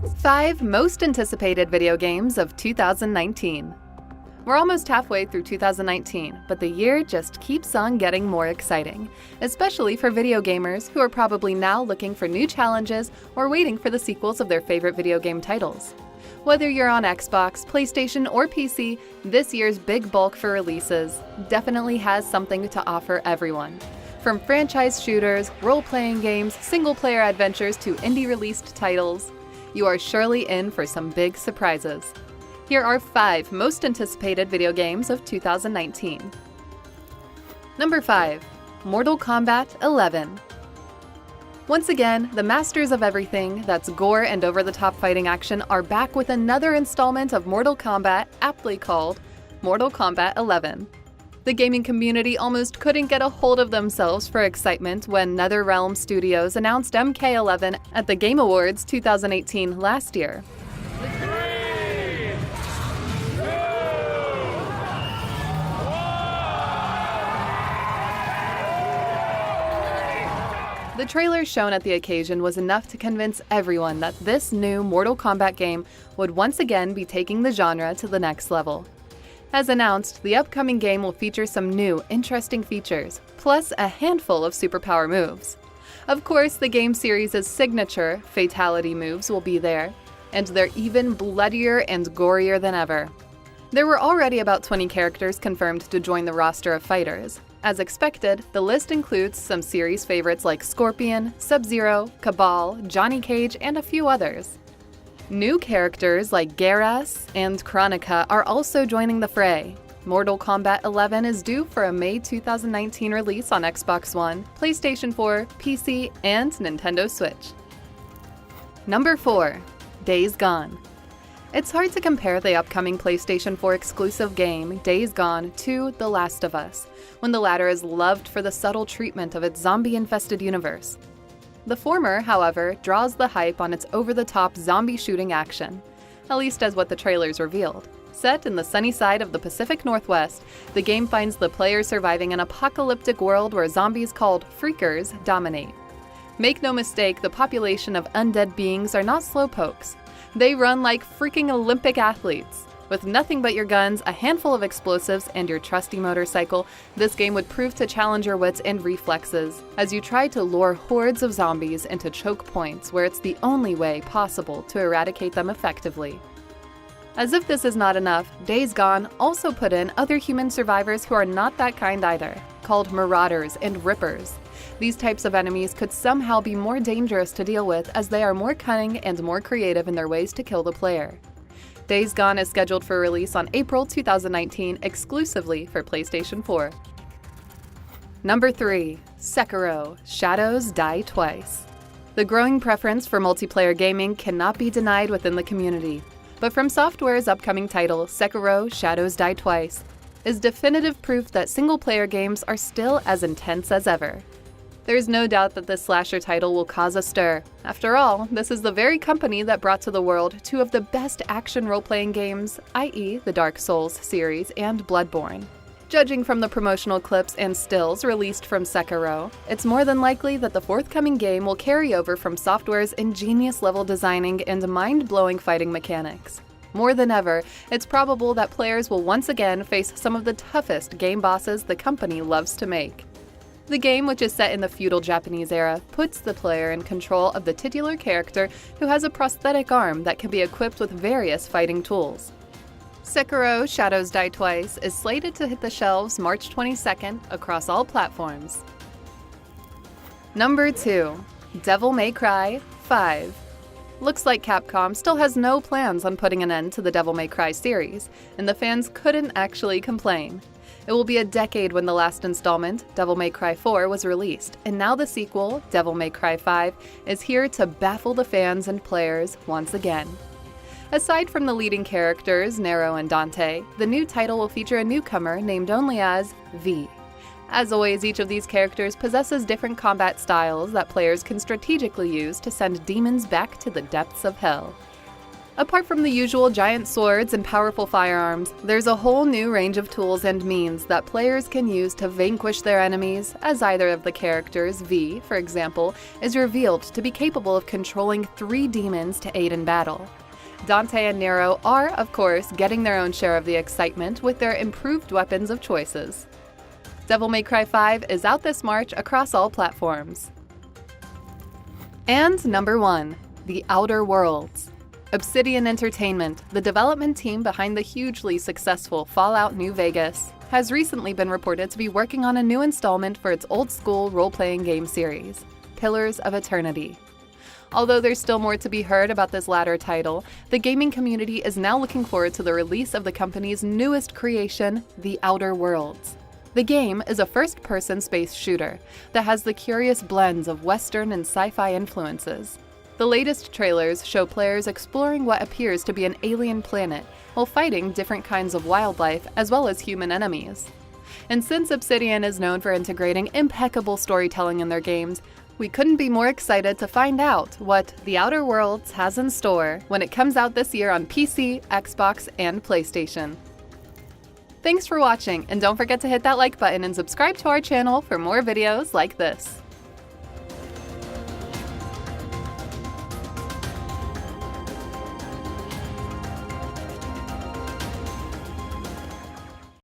5 most anticipated video games of 2019. We're almost halfway through 2019, but the year just keeps on getting more exciting, especially for video gamers who are probably now looking for new challenges or waiting for the sequels of their favorite video game titles. Whether you're on Xbox, PlayStation, or PC, this year's big bulk for releases definitely has something to offer everyone. From franchise shooters, role-playing games, single-player adventures to indie-released titles, you are surely in for some big surprises. Here are 5 most anticipated video games of 2019. Number 5. Mortal Kombat 11. Once again, the masters of everything that's gore and over-the-top fighting action are back with another installment of Mortal Kombat, aptly called Mortal Kombat 11. The gaming community almost couldn't get a hold of themselves for excitement when NetherRealm Studios announced MK11 at the Game Awards 2018 last year. The trailer shown at the occasion was enough to convince everyone that this new Mortal Kombat game would once again be taking the genre to the next level. As announced, the upcoming game will feature some new, interesting features, plus a handful of superpower moves. Of course, the game series' signature fatality moves will be there, and they're even bloodier and gorier than ever. There were already about 20 characters confirmed to join the roster of fighters. As expected, the list includes some series favorites like Scorpion, Sub-Zero, Cabal, Johnny Cage, and a few others. New characters like Geras and Kronika are also joining the fray. Mortal Kombat 11 is due for a May 2019 release on Xbox One, PlayStation 4, PC, and Nintendo Switch. Number 4. Days Gone. It's hard to compare the upcoming PlayStation 4 exclusive game, Days Gone, to The Last of Us, when the latter is loved for the subtle treatment of its zombie-infested universe. The former, however, draws the hype on its over-the-top zombie shooting action, at least as what the trailers revealed. Set in the sunny side of the Pacific Northwest, the game finds the player surviving an apocalyptic world where zombies called freakers dominate. Make no mistake, the population of undead beings are not slowpokes. They run like freaking Olympic athletes. With nothing but your guns, a handful of explosives, and your trusty motorcycle, this game would prove to challenge your wits and reflexes as you try to lure hordes of zombies into choke points where it's the only way possible to eradicate them effectively. As if this is not enough, Days Gone also put in other human survivors who are not that kind either, called Marauders and Rippers. These types of enemies could somehow be more dangerous to deal with as they are more cunning and more creative in their ways to kill the player. Days Gone is scheduled for release on April 2019 exclusively for PlayStation 4. Number 3. Sakura, Shadows Die Twice. The growing preference for multiplayer gaming cannot be denied within the community, but From Software's upcoming title, Sakura, Shadows Die Twice, is definitive proof that single-player games are still as intense as ever. There is no doubt that this slasher title will cause a stir. After all, this is the very company that brought to the world 2 of the best action role-playing games, i.e. the Dark Souls series and Bloodborne. Judging from the promotional clips and stills released from Sekiro, it's more than likely that the forthcoming game will carry over from Software's ingenious level designing and mind-blowing fighting mechanics. More than ever, it's probable that players will once again face some of the toughest game bosses the company loves to make. The game, which is set in the feudal Japanese era, puts the player in control of the titular character who has a prosthetic arm that can be equipped with various fighting tools. Sekiro Shadows Die Twice is slated to hit the shelves March 22nd across all platforms. Number 2. Devil May Cry 5. Looks like Capcom still has no plans on putting an end to the Devil May Cry series, and the fans couldn't actually complain. It will be a decade when the last installment, Devil May Cry 4, was released, and now the sequel, Devil May Cry 5, is here to baffle the fans and players once again. Aside from the leading characters, Nero and Dante, the new title will feature a newcomer named only as V. As always, each of these characters possesses different combat styles that players can strategically use to send demons back to the depths of hell. Apart from the usual giant swords and powerful firearms, there's a whole new range of tools and means that players can use to vanquish their enemies, as either of the characters, V, for example, is revealed to be capable of controlling 3 demons to aid in battle. Dante and Nero are, of course, getting their own share of the excitement with their improved weapons of choices. Devil May Cry 5 is out this March across all platforms. And number 1, The Outer Worlds. Obsidian Entertainment, the development team behind the hugely successful Fallout New Vegas, has recently been reported to be working on a new installment for its old-school role-playing game series, Pillars of Eternity. Although there's still more to be heard about this latter title, the gaming community is now looking forward to the release of the company's newest creation, The Outer Worlds. The game is a first-person space shooter that has the curious blends of Western and sci-fi influences. The latest trailers show players exploring what appears to be an alien planet while fighting different kinds of wildlife as well as human enemies. And since Obsidian is known for integrating impeccable storytelling in their games, we couldn't be more excited to find out what The Outer Worlds has in store when it comes out this year on PC, Xbox, and PlayStation. Thanks for watching, and don't forget to hit that like button and subscribe to our channel for more videos like this.